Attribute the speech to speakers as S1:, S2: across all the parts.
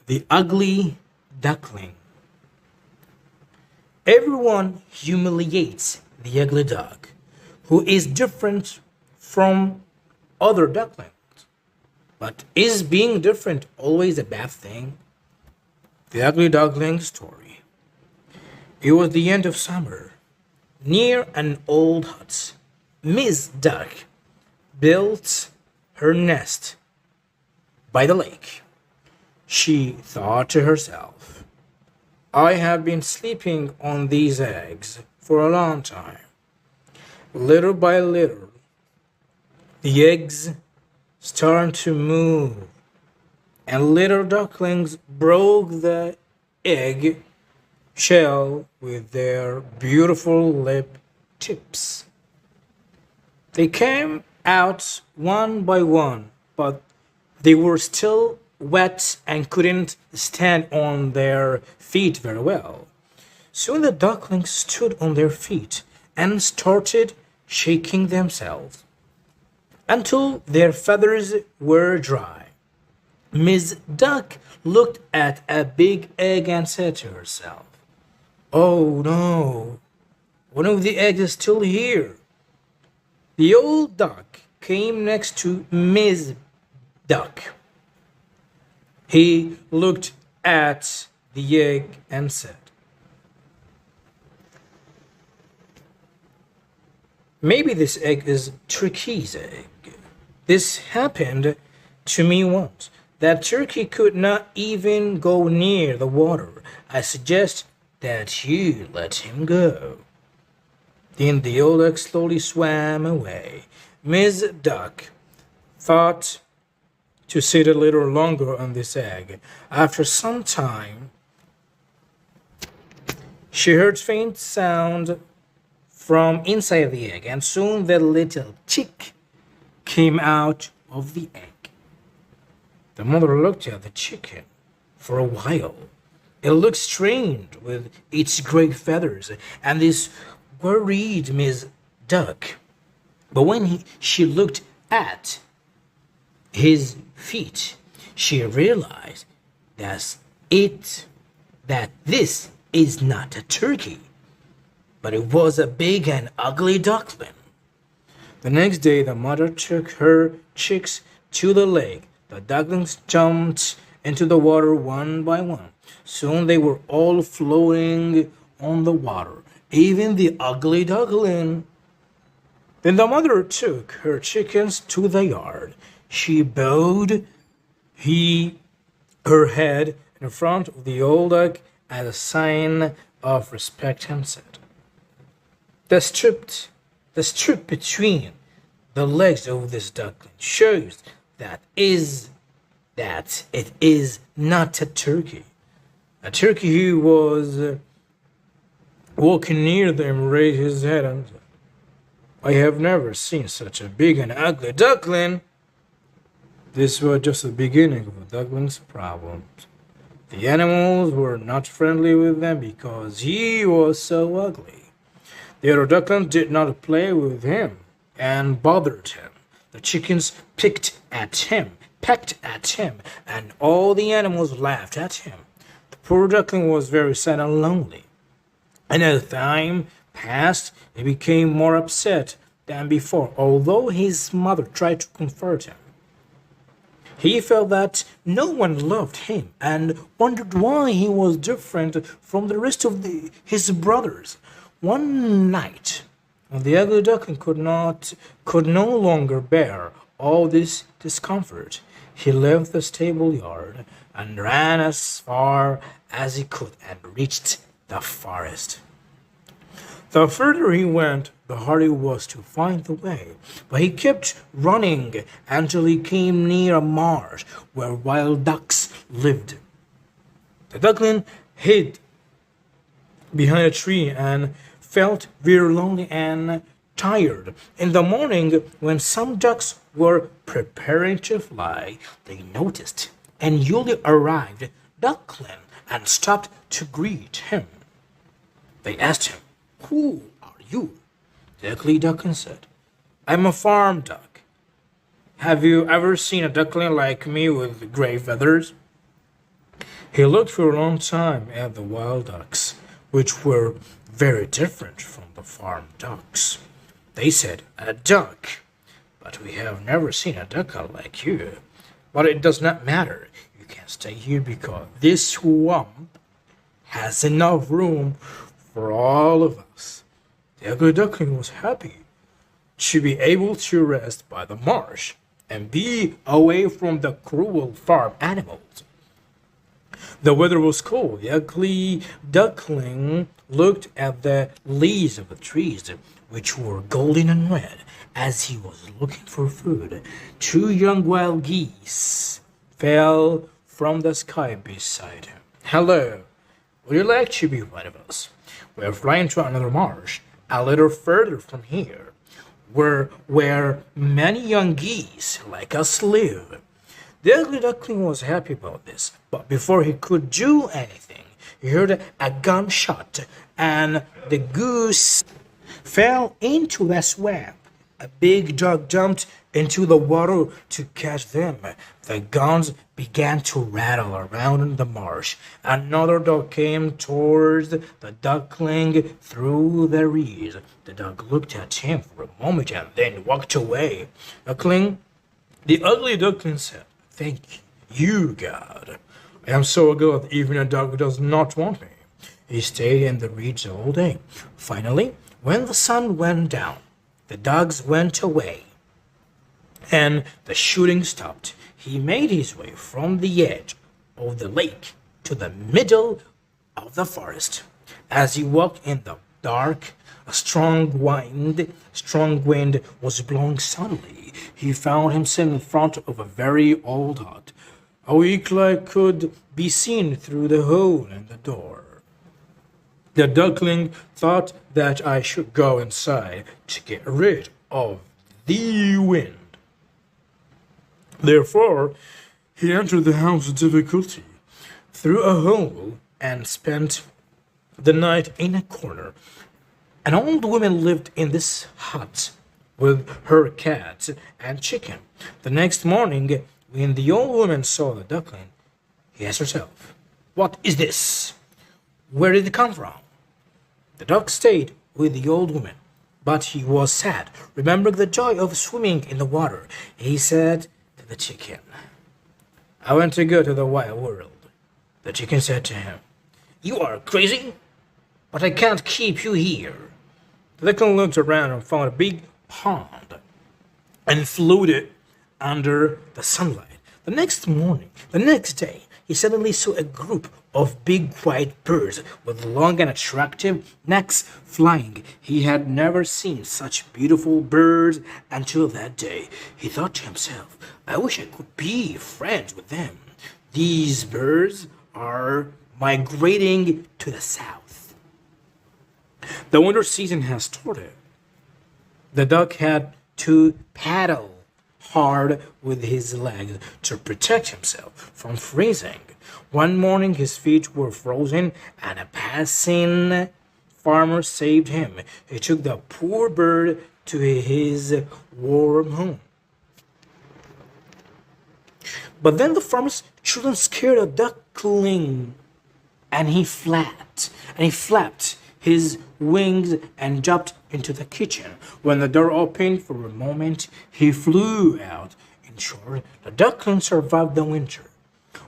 S1: The ugly duckling. Everyone humiliates the ugly duck, who is different from other ducklings. But is being different always a bad thing? The ugly duckling story. It was the end of summer. Near an old hut, Miss Duck built her nest by the lake. She thought to herself, I have been sleeping on these eggs for a long time. Little by little, the eggs started to move, and little ducklings broke the egg shell with their beautiful lip tips. They came out one by one, but they were still wet and couldn't stand on their feet very well. Soon the ducklings stood on their feet and started shaking themselves until their feathers were dry. Miss Duck looked at a big egg and said to herself, Oh no, one of the eggs is still here. The old duck came next to Miss Duck. He looked at the egg and said, Maybe this egg is Turkey's egg. This happened to me once. That turkey could not even go near the water. I suggest that you let him go. Then the old duck slowly swam away. Miss Duck thought to sit a little longer on this egg. After some time, she heard faint sound from inside the egg, and soon the little chick came out of the egg. The mother looked at the chicken for a while. It looked strange with its great feathers, and this worried Miss Duck. But when she looked at his feet, she realized that this is not a turkey, but it was a big and ugly duckling. The next day, the mother took her chicks to the lake. The ducklings jumped into the water one by one. Soon they were all floating on the water, even the ugly duckling. Then the mother took her chickens to the yard. She bowed her head in front of the old duck as a sign of respect and said, The strip between the legs of this duckling shows that it is not a turkey. A turkey who was walking near them raised his head and said, I have never seen such a big and ugly duckling. This was just the beginning of the duckling's problems. The animals were not friendly with them because he was so ugly. The other ducklings did not play with him and bothered him. The chickens pecked at him, and all the animals laughed at him. The poor duckling was very sad and lonely. And as time passed, he became more upset than before, although his mother tried to comfort him. He felt that no one loved him and wondered why he was different from the rest of his brothers. One night, when the ugly duckling could no longer bear all this discomfort, he left the stable yard and ran as far as he could and reached the forest. The further he went, the harder it was to find the way, but he kept running until he came near a marsh where wild ducks lived. The duckling hid behind a tree and felt very lonely and tired. In the morning, when some ducks were preparing to fly, they noticed a newly arrived duckling and stopped to greet him. They asked him, Who are you? The ugly duckling said, I'm a farm duck. Have you ever seen a duckling like me with gray feathers? He looked for a long time at the wild ducks, which were very different from the farm ducks. They said, "A duck, but we have never seen a duck like you. But it does not matter. You can stay here because this swamp has enough room for all of us." The ugly duckling was happy to be able to rest by the marsh and be away from the cruel farm animals. The weather was cold. The ugly duckling looked at the leaves of the trees, which were golden and red, as he was looking for food. Two young wild geese fell from the sky beside him. "Hello, would you like to be one of us? We're flying to another marsh, a little further from here, where many young geese like us live." The ugly duckling was happy about this, but before he could do anything, he heard a gunshot, and the goose fell into the swamp. A big dog jumped into the water to catch them. The guns began to rattle around in the marsh. Another dog came towards the duckling through the reeds. The dog looked at him for a moment and then walked away. The ugly duckling said, "Thank you, God. I am so glad even a dog does not want me." He stayed in the reeds all day. Finally, when the sun went down, the dogs went away, and the shooting stopped. He made his way from the edge of the lake to the middle of the forest. As he walked in the dark, a strong wind was blowing suddenly. He found himself in front of a very old hut. A weak light could be seen through the hole in the door. The duckling thought that I should go inside to get rid of the wind. Therefore, he entered the house with difficulty, through a hole, and spent the night in a corner. An old woman lived in this hut with her cat and chicken. The next morning, when the old woman saw the duckling, he asked herself, "What is this? Where did it come from?" The duck stayed with the old woman, but he was sad, remembering the joy of swimming in the water. He said to the chicken, "I want to go to the wild world." The chicken said to him, "You are crazy, but I can't keep you here." The duckling looked around and found a big pond and floated under the sunlight. The next day, he suddenly saw a group of big white birds with long and attractive necks flying. He had never seen such beautiful birds until that day. He thought to himself, "I wish I could be friends with them. These birds are migrating to the south." The winter season has started. The duck had to paddle hard with his legs to protect himself from freezing. One morning his feet were frozen and a passing farmer saved him. He took the poor bird to his warm home. But then the farmer's children scared a duckling, and he flapped his wings and jumped into the kitchen. When the door opened for a moment, he flew out. In short, the duckling survived the winter.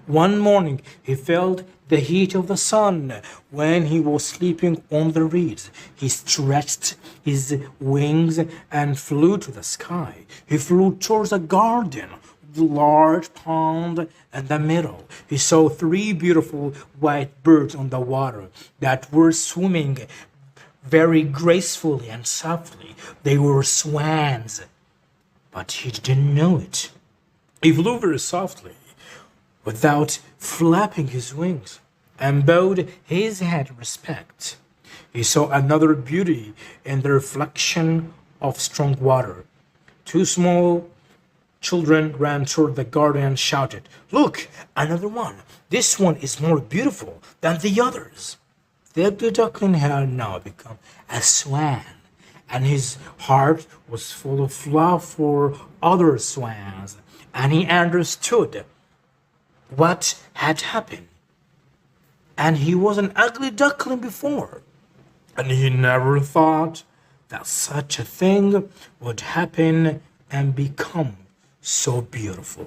S1: One morning, he felt the heat of the sun. When he was sleeping on the reeds, he stretched his wings and flew to the sky. He flew towards a garden with a large pond in the middle. He saw three beautiful white birds on the water that were swimming very gracefully and softly. They were swans, but he didn't know it. He flew very softly, without flapping his wings, and bowed his head in respect. He saw another beauty in the reflection of strong water. Two small children ran toward the garden and shouted, "Look, another one! This one is more beautiful than the others." The ugly duckling had now become a swan, and his heart was full of love for other swans, and he understood what had happened. and he was an ugly duckling before, and he never thought that such a thing would happen and become so beautiful.